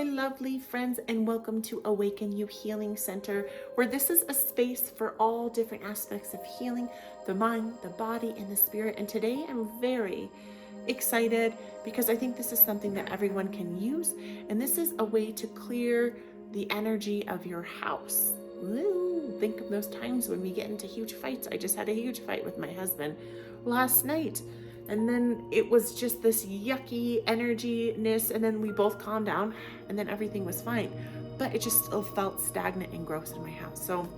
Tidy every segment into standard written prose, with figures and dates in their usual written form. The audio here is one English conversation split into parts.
my lovely friends, and welcome to Awaken You Healing Center, where this is a space for all different aspects of healing, the mind, the body, and the spirit. And today I'm very excited because I think this is something that everyone can use, and this is a way to clear the energy of your house. Ooh, think of those times when we get into huge fights. I just had a huge fight with my husband last night. And then it was just this yucky energy-ness, and then we both calmed down, and then everything was fine. But it just still felt stagnant and gross in my house. So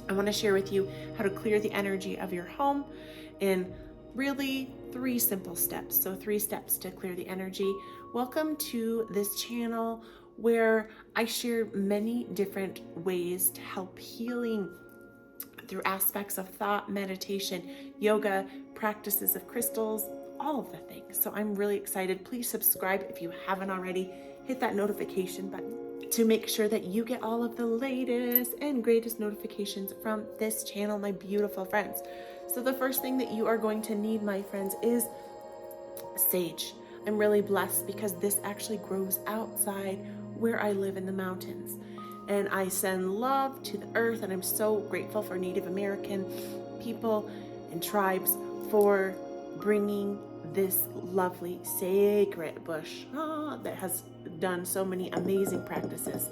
I want to share with you how to clear the energy of your home in really 3 simple steps. So 3 steps to clear the energy. Welcome to this channel where I share many different ways to help healing through aspects of thought, meditation, yoga, practices of crystals, all of the things. So I'm really excited. Please subscribe if you haven't already. Hit that notification button to make sure that you get all of the latest and greatest notifications from this channel, my beautiful friends. So the first thing that you are going to need, my friends, is sage. I'm really blessed because this actually grows outside where I live in the mountains. And I send love to the earth, and I'm so grateful for Native American people and tribes for bringing this lovely sacred bush that has done so many amazing practices.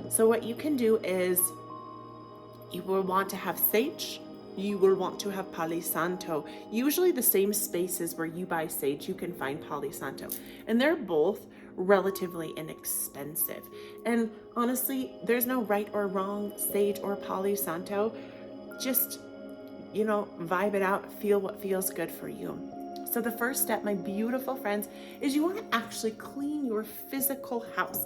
So what you can do is you will want to have sage, you will want to have Palo Santo. Usually the same spaces where you buy sage, you can find Palo Santo. And they're both relatively inexpensive. And honestly, there's no right or wrong sage or Palo Santo. Just, vibe it out, feel what feels good for you. So the first step, my beautiful friends, is you want to actually clean your physical house.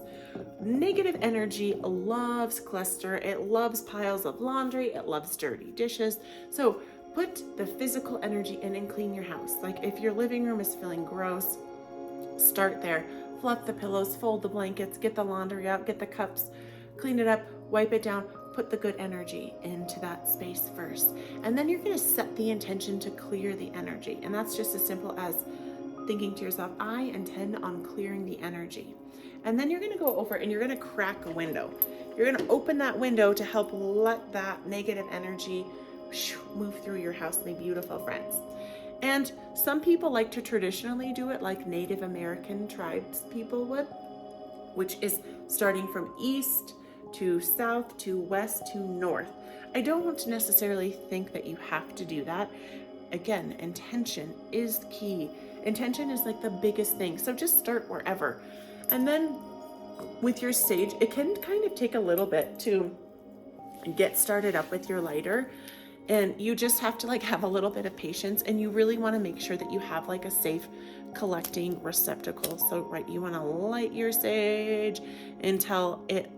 Negative energy loves cluster. It loves piles of laundry. It loves dirty dishes. So put the physical energy in and clean your house. Like if your living room is feeling gross, start there. Fluff the pillows, fold the blankets, get the laundry out, get the cups, clean it up, wipe it down, put the good energy into that space first. And then you're going to set the intention to clear the energy. And that's just as simple as thinking to yourself, I intend on clearing the energy. And then you're going to go over and you're going to crack a window. You're going to open that window to help let that negative energy move through your house, my beautiful friends. And some people like to traditionally do it like Native American tribes people would, which is starting from east to south to west to north. I don't necessarily think that you have to do that. Again, intention is key. Intention is like the biggest thing. So just start wherever. And then with your sage, it can kind of take a little bit to get started up with your lighter. And you just have to have a little bit of patience, and you really want to make sure that you have a safe collecting receptacle. So you want to light your sage until it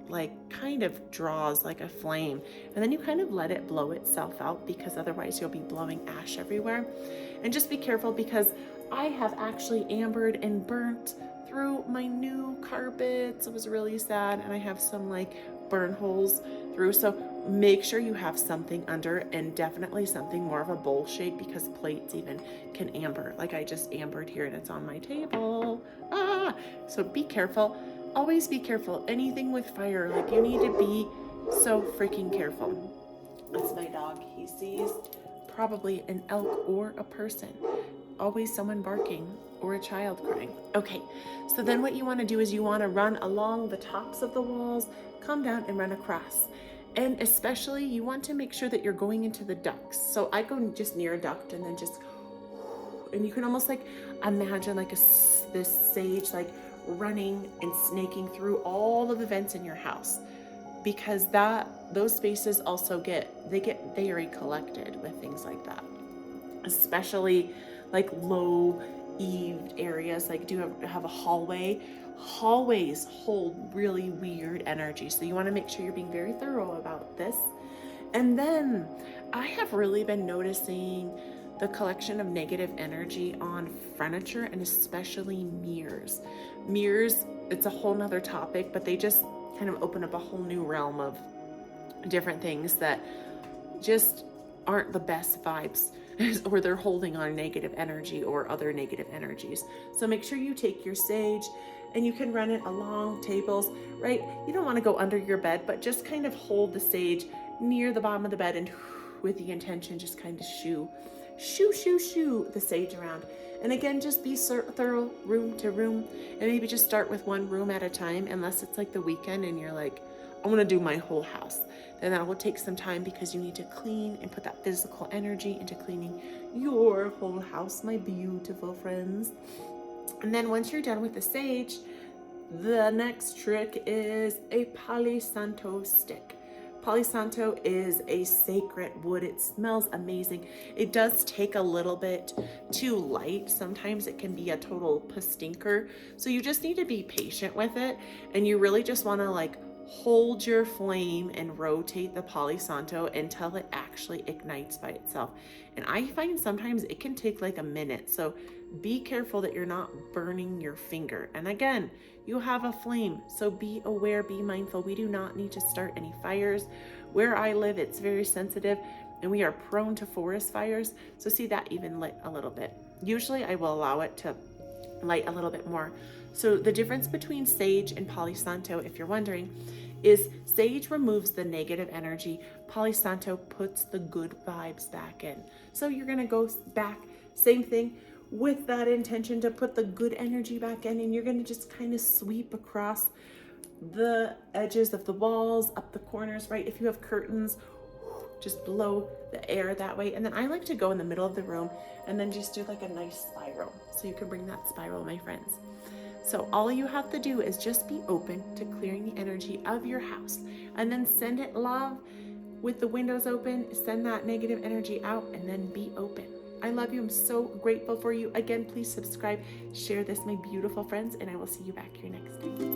kind of draws like a flame, and then you kind of let it blow itself out, because otherwise you'll be blowing ash everywhere. And just be careful, because I have actually ambered and burnt through my new carpets. It was really sad, and I have some burn holes through. So make sure you have something under, and definitely something more of a bowl shape, because plates even can amber. I just ambered here and it's on my table. So be careful. Always be careful. Anything with fire, you need to be so freaking careful. That's my dog. He sees probably an elk or a person. Always someone barking or a child crying. Okay, so then what you want to do is you want to run along the tops of the walls, come down and run across. And especially you want to make sure that you're going into the ducts. So I go just near a duct and then just, and you can almost imagine this sage running and snaking through all of the vents in your house, because those spaces also get very collected with things like that, especially low eaved areas. Do you have a hallway? Hallways hold really weird energy, so you want to make sure you're being very thorough about this. And then I have really been noticing the collection of negative energy on furniture, and especially mirrors. Mirrors, it's a whole nother topic, but they just kind of open up a whole new realm of different things that just aren't the best vibes, or they're holding on negative energy or other negative energies. So make sure you take your sage and you can run it along tables, right? You don't want to go under your bed, but just kind of hold the sage near the bottom of the bed and with the intention, just kind of shoo the sage around. And again, just be thorough room to room, and maybe just start with one room at a time, unless it's like the weekend and you're like, I want to do my whole house. Then that will take some time because you need to clean and put that physical energy into cleaning your whole house, my beautiful friends. And then once you're done with the sage, the next trick is a Palo Santo stick. Palo Santo is a sacred wood. It smells amazing. It does take a little bit to light. Sometimes it can be a total stinker. So you just need to be patient with it. And you really just want to like hold your flame and rotate the Palo Santo until it actually ignites by itself. And I find sometimes it can take like a minute. So be careful that you're not burning your finger. And again, you have a flame, so be aware, be mindful. We do not need to start any fires. Where I live, it's very sensitive and we are prone to forest fires. So see, that even lit a little bit. Usually I will allow it to light a little bit more. So the difference between sage and Palo Santo, if you're wondering, is sage removes the negative energy. Palo Santo puts the good vibes back in. So you're gonna go back, same thing, with that intention to put the good energy back in, and you're going to just kind of sweep across the edges of the walls, up the corners, right? If you have curtains, just blow the air that way. And then I like to go in the middle of the room and then just do like a nice spiral. So you can bring that spiral, my friends. So all you have to do is just be open to clearing the energy of your house, and then send it love with the windows open, send that negative energy out, and then be open. I love you. I'm so grateful for you. Again, please subscribe, share this, my beautiful friends, and I will see you back here next time.